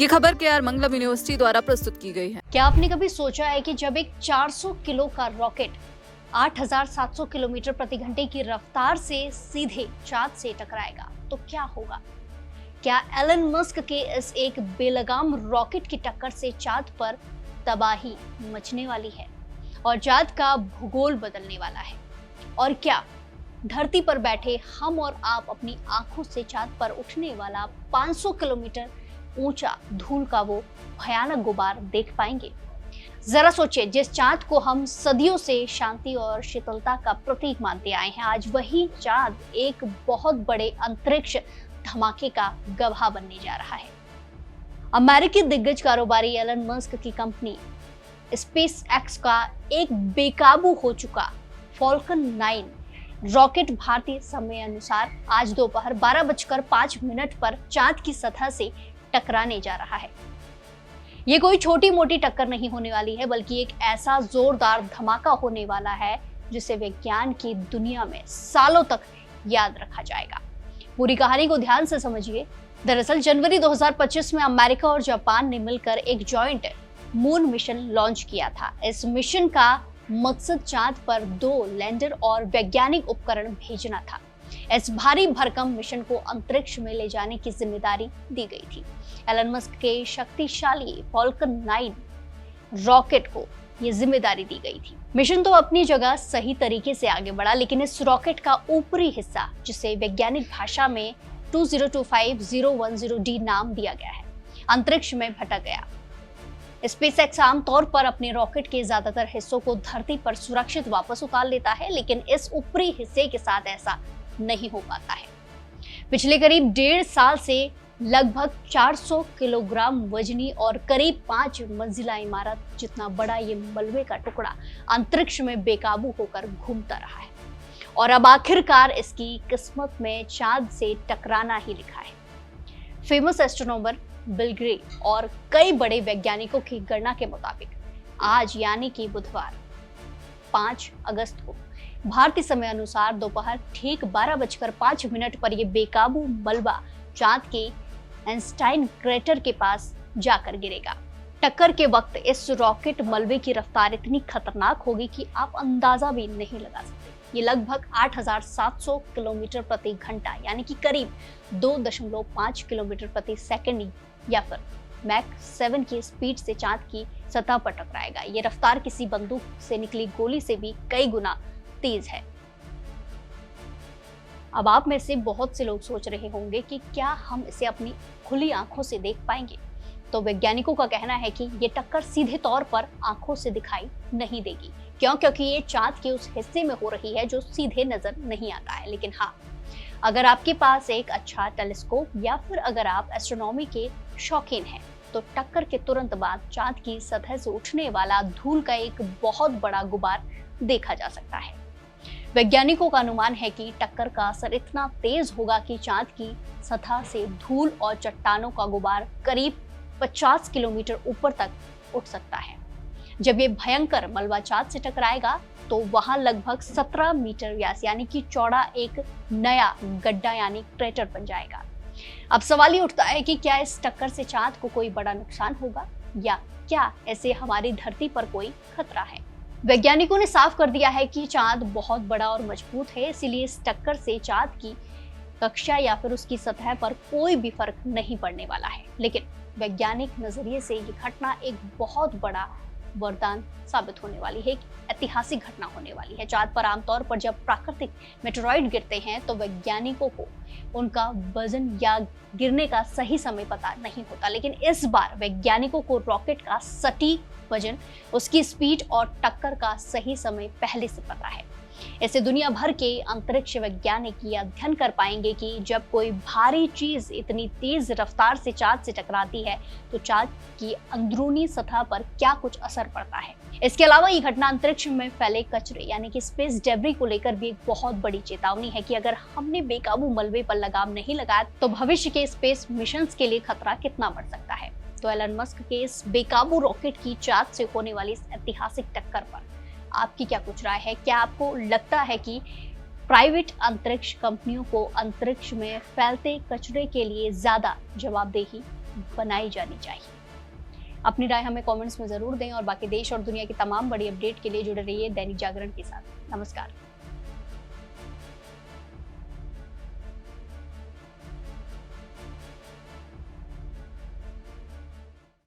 ये खबर केआर मंगलम यूनिवर्सिटी द्वारा प्रस्तुत की गई है। क्या आपने कभी सोचा है कि जब एक 400 किलो का रॉकेट 8,700 किलोमीटर प्रति घंटे की रफ्तार से सीधे चांद से टकराएगा तो क्या होगा? क्या एलन मस्क के इस एक बेलगाम रॉकेट की टक्कर से चांद पर तबाही मचने वाली है और चांद का भूगोल बदलने वाला है? और क्या धरती पर बैठे हम और आप अपनी आंखों से चांद पर उठने वाला 500 किलोमीटर ऊंचा धूल का वो भयानक गुबार देख पाएंगे? जरा सोचिए, जिस चांद को हम सदियों से शांति और शीतलता का प्रतीक मानते आए हैं, आज वही चांद एक बहुत बड़े अंतरिक्ष धमाके का गवाह बनने जा रहा है। अमेरिकी दिग्गज कारोबारी एलन मस्क की कंपनी स्पेस एक्स का एक बेकाबू हो चुका फॉल्कन 9 रॉकेट भारतीय समय अनुसार आज दोपहर 12:05 पर चांद की सतह से टकराने जा रहा है। ये कोई छोटी मोटी टक्कर नहीं होने वाली है, बल्कि एक ऐसा जोरदार धमाका होने वाला है जिसे विज्ञान की दुनिया में सालों तक याद रखा जाएगा। पूरी कहानी को ध्यान से समझिए। दरअसल जनवरी 2025 में अमेरिका और जापान ने मिलकर एक जॉइंट मून मिशन लॉन्च किया था। इस मिशन का मकसद चांद पर 2 लैंडर और वैज्ञानिक उपकरण भेजना था। इस भारी भरकम मिशन को अंतरिक्ष में ले जाने की जिम्मेदारी दी गई थी। एलन मस्क के शक्तिशाली फॉल्कन 9 रॉकेट को यह जिम्मेदारी दी गई थी। मिशन तो अपनी जगह सही तरीके से आगे बढ़ा, लेकिन इस रॉकेट का ऊपरी हिस्सा, जिसे वैज्ञानिक भाषा में 2025010D नाम दिया गया है, अंतरिक्ष में भटक गया। स्पेसएक्स आमतौर पर अपने रॉकेट के ज्यादातर हिस्सों को धरती पर सुरक्षित वापस उतार लेता है, लेकिन इस ऊपरी हिस्से के साथ ऐसा नहीं हो पाता है। पिछले करीब 1.5 साल से लगभग 400 किलोग्राम वजनी और करीब 5 मंजिला इमारत जितना बड़ा ये मलबे का टुकड़ा अंतरिक्ष में बेकाबू होकर घूमता रहा है और अब आखिरकार इसकी किस्मत में चांद से टकराना ही लिखा है। फेमस एस्ट्रोनॉमर बिल ग्रे और कई बड़े वैज्ञानिकों की गणना के मुताबिक आज यानी कि बुधवार 5 अगस्त को भारतीय समय अनुसार दोपहर ठीक 12:05 पर यह बेकाबू मलबा चांद के आइंस्टाइन क्रेटर के पास जाकर गिरेगा। टक्कर के वक्त इस रॉकेट मलबे की रफ्तार इतनी खतरनाक होगी कि आप अंदाजा भी नहीं लगा सकते। ये लगभग 8,700 किलोमीटर प्रति घंटा यानी कि करीब 2.5 किलोमीटर प्रति सेकंड या फिर मैक 7 की स्पीड से चांद की सतह पर टकराएगा। ये रफ्तार किसी बंदूक से निकली गोली से भी कई गुना तेज है। अब आप में से बहुत से लोग सोच रहे होंगे कि क्या हम इसे अपनी खुली आंखों से देख पाएंगे? तो वैज्ञानिकों का कहना है कि ये टक्कर सीधे तौर पर आंखों से दिखाई नहीं देगी। क्यों? क्योंकि ये चांद के उस हिस्से में हो रही है जो सीधे नजर नहीं आता है। लेकिन हाँ, अगर आपके पास एक अच्छा टेलीस्कोप या फिर अगर आप एस्ट्रोनॉमी के शौकीन हैं, तो टक्कर के तुरंत बाद चांद की सतह से उठने वाला धूल का एक बहुत बड़ा गुबार देखा जा सकता है। वैज्ञानिकों का अनुमान है कि टक्कर का असर इतना तेज होगा कि चांद की सतह से धूल और चट्टानों का गुबार करीब 50 किलोमीटर ऊपर तक उठ सकता है। जब ये भयंकर मलबा चांद से टकराएगा तो वहां लगभग 17 मीटर व्यास यानी कि चौड़ा एक नया गड्ढा यानी क्रेटर बन जाएगा। अब सवाल ये उठता है कि क्या इस टक्कर से चांद को कोई बड़ा नुकसान होगा या क्या ऐसे हमारी धरती पर कोई खतरा है? वैज्ञानिकों ने साफ कर दिया है कि चांद बहुत बड़ा और मजबूत है, इसीलिए इस टक्कर से चांद की कक्षा या फिर उसकी सतह पर कोई भी फर्क नहीं पड़ने वाला है। लेकिन वैज्ञानिक नजरिए से ये घटना एक बहुत बड़ा वरदान साबित होने वाली है, ऐतिहासिक घटना होने वाली है। चांद पर आमतौर पर जब प्राकृतिक मेटेरॉइड गिरते हैं तो वैज्ञानिकों को उनका वजन या गिरने का सही समय पता नहीं होता, लेकिन इस बार वैज्ञानिकों को रॉकेट का सटीक वजन, उसकी स्पीड और टक्कर का सही समय पहले से पता है। ऐसे दुनिया भर के अंतरिक्ष वैज्ञानिक ये अध्ययन कर पाएंगे कि जब कोई भारी चीज इतनी तेज रफ्तार से चांद से टकराती है तो चांद की अंदरूनी सतह पर क्या कुछ असर पड़ता है। इसके अलावा ये घटना अंतरिक्ष में फैले कचरे यानी कि स्पेस डेब्री को लेकर भी एक बहुत बड़ी चेतावनी है कि अगर हमने बेकाबू मलबे पर लगाम नहीं लगाया तो भविष्य के स्पेस मिशन के लिए खतरा कितना बढ़ सकता है। तो एलन मस्क के इस बेकाबू रॉकेट की चांद से होने वाली इस ऐतिहासिक टक्कर पर आपकी क्या कुछ राय है? क्या आपको लगता है कि प्राइवेट अंतरिक्ष कंपनियों को अंतरिक्ष में फैलते कचरे के लिए ज्यादा जवाबदेही बनाई जानी चाहिए। अपनी राय हमें कमेंट्स में जरूर दें और बाकी देश और दुनिया की तमाम बड़ी अपडेट के लिए जुड़े रहिए दैनिक जागरण के साथ। नमस्कार।